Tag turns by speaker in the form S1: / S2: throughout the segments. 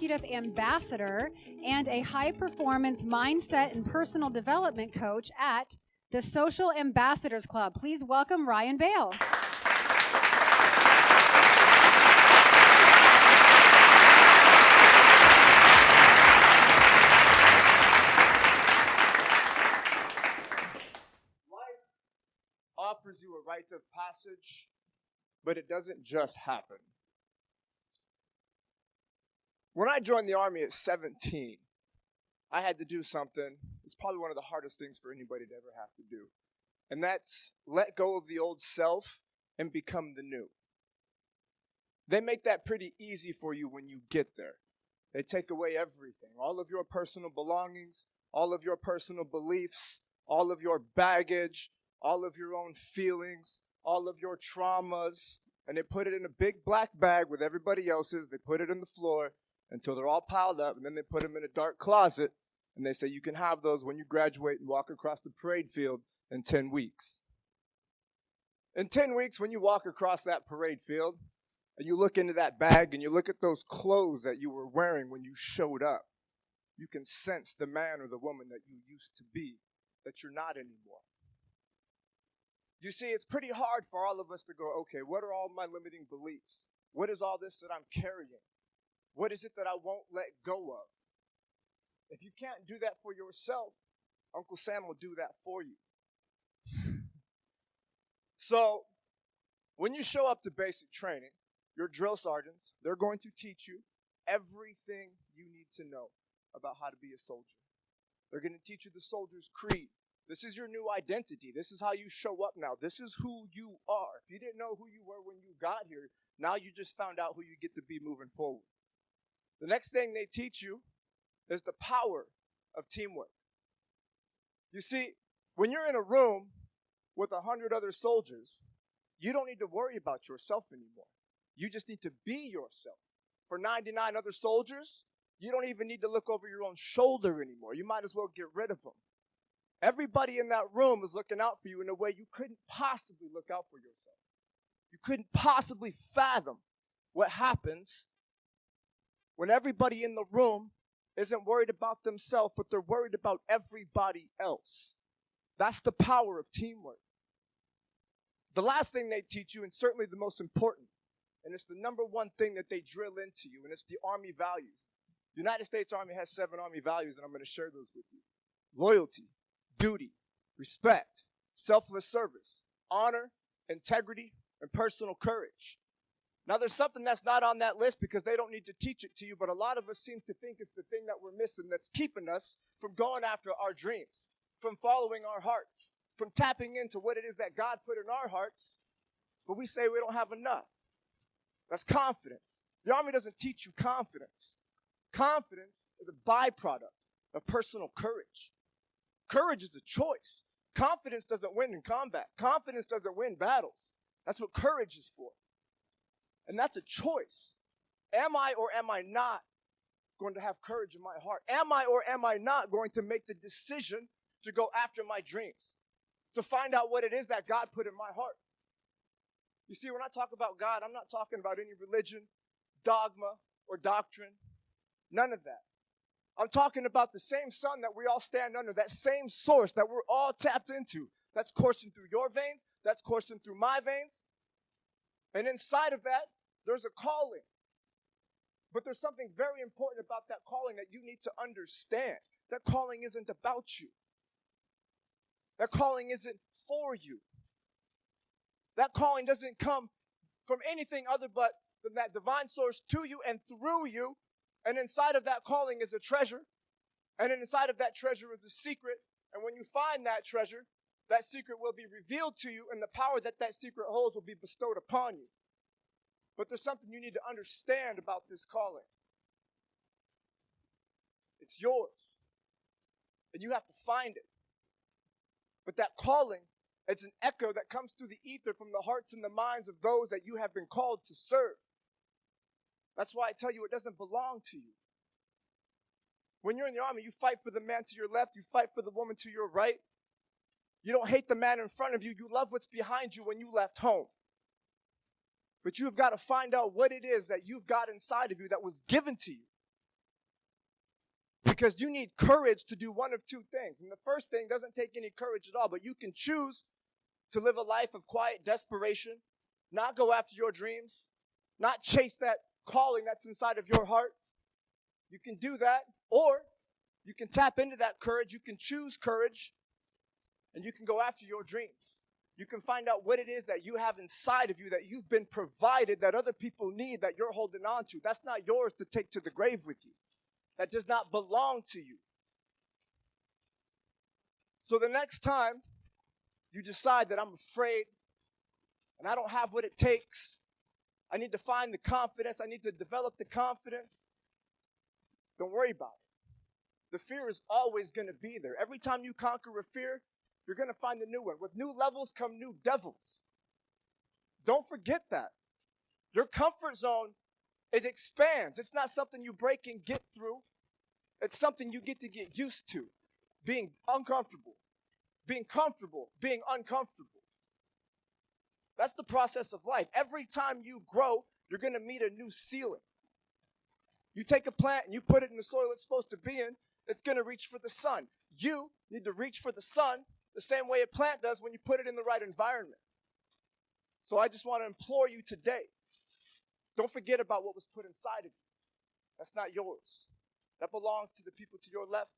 S1: executive ambassador and a high-performance mindset and personal development coach at the Social Ambassadors Club. Please welcome Ryan Bale.
S2: Offers you a rite of passage, but it doesn't just happen. When I joined the Army at 17, I had to do something. It's probably one of the hardest things for anybody to ever have to do. And that's let go of the old self and become the new. They make that pretty easy for you when you get there. They take away everything, all of your personal belongings, all of your personal beliefs, all of your baggage, all of your own feelings, all of your traumas, and they put it in a big black bag with everybody else's. They put it on the floor until they're all piled up, and then they put them in a dark closet, and they say you can have those when you graduate and walk across the parade field in 10 weeks. In 10 weeks, when you walk across that parade field, and you look into that bag, and you look at those clothes that you were wearing when you showed up, you can sense the man or the woman that you used to be, that you're not anymore. You see, it's pretty hard for all of us to go, okay, what are all my limiting beliefs? What is all this that I'm carrying? What is it that I won't let go of? If you can't do that for yourself, Uncle Sam will do that for you. So, when you show up to basic training, your drill sergeants, they're going to teach you everything you need to know about how to be a soldier. They're going to teach you the soldier's creed. This is your new identity. This is how you show up now. This is who you are. If you didn't know who you were when you got here, now you just found out who you get to be moving forward. The next thing they teach you is the power of teamwork. You see, when you're in a room with 100 other soldiers, you don't need to worry about yourself anymore. You just need to be yourself. For 99 other soldiers, you don't even need to look over your own shoulder anymore. You might as well get rid of them. Everybody in that room is looking out for you in a way you couldn't possibly look out for yourself. You couldn't possibly fathom what happens when everybody in the room isn't worried about themselves, but they're worried about everybody else. That's the power of teamwork. The last thing they teach you, and certainly the most important, and it's the number one thing that they drill into you, and it's the Army values. The United States Army has 7 Army values, and I'm going to share those with you. Loyalty, duty, respect, selfless service, honor, integrity, and personal courage. Now, there's something that's not on that list because they don't need to teach it to you, but a lot of us seem to think it's the thing that we're missing that's keeping us from going after our dreams, from following our hearts, from tapping into what it is that God put in our hearts, but we say we don't have enough. That's confidence. The Army doesn't teach you confidence. Confidence is a byproduct of personal courage. Courage is a choice. Confidence doesn't win in combat. Confidence doesn't win battles. That's what courage is for. And that's a choice. Am I or am I not going to have courage in my heart? Am I or am I not going to make the decision to go after my dreams? To find out what it is that God put in my heart? You see, when I talk about God, I'm not talking about any religion, dogma, or doctrine. None of that. I'm talking about the same sun that we all stand under, that same source that we're all tapped into. That's coursing through your veins. That's coursing through my veins. And inside of that, there's a calling. But there's something very important about that calling that you need to understand. That calling isn't about you. That calling isn't for you. That calling doesn't come from anything other but than that divine source to you and through you. And inside of that calling is a treasure. And inside of that treasure is a secret. And when you find that treasure, that secret will be revealed to you, and the power that that secret holds will be bestowed upon you. But there's something you need to understand about this calling. It's yours. And you have to find it. But that calling, it's an echo that comes through the ether from the hearts and the minds of those that you have been called to serve. That's why I tell you it doesn't belong to you. When you're in the army, you fight for the man to your left, you fight for the woman to your right. You don't hate the man in front of you. You love what's behind you when you left home. But you've got to find out what it is that you've got inside of you that was given to you. Because you need courage to do one of two things. And the first thing doesn't take any courage at all, but you can choose to live a life of quiet desperation, not go after your dreams, not chase that calling that's inside of your heart. You can do that, or you can tap into that courage. You can choose courage, and you can go after your dreams. You can find out what it is that you have inside of you that you've been provided, that other people need, that you're holding on to. That's not yours to take to the grave with you. That does not belong to you. So the next time you decide that I'm afraid and I don't have what it takes, I need to find the confidence, I need to develop the confidence, don't worry about it. The fear is always going to be there. Every time you conquer a fear, you're going to find a new one. With new levels come new devils. Don't forget that. Your comfort zone, it expands. It's not something you break and get through. It's something you get to get used to. Being uncomfortable. Being comfortable. Being uncomfortable. That's the process of life. Every time you grow, you're going to meet a new ceiling. You take a plant and you put it in the soil it's supposed to be in, it's going to reach for the sun. You need to reach for the sun the same way a plant does when you put it in the right environment. So I just want to implore you today, don't forget about what was put inside of you. That's not yours. That belongs to the people to your left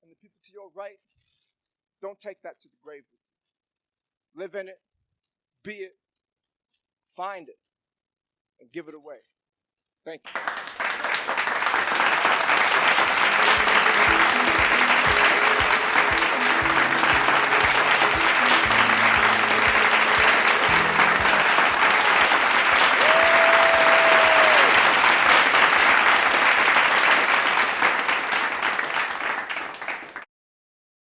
S2: and the people to your right. Don't take that to the grave with you. Live in it, be it, find it, and give it away. Thank you.